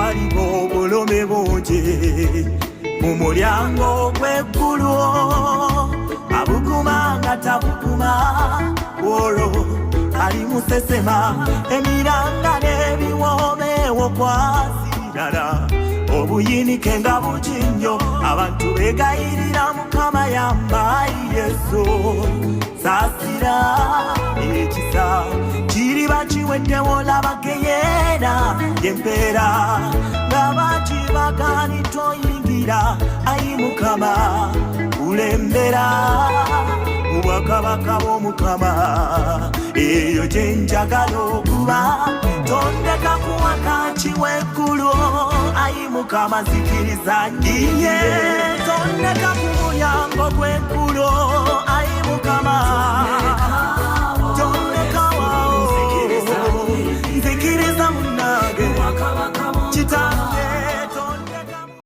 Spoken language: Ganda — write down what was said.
waliko obulumi bungi mu mulyango gw'eggulu abuguma nga tabuguma olwo ali musesema emiranga n'ebiwoomeewo kwasirala obuyinike nga bugi nnyo abantu begayirira Mukama yambayi Yesu saasira ekisa kiriba kiweddewo labageyeera yempeera nga bakibagani toyingira ayi Mukama kulembera mu bwakabaka bw'Omukama eyo gye njagala okuba tondeka kuwaka kiweggulu ayi Mukama zikiriza nyiye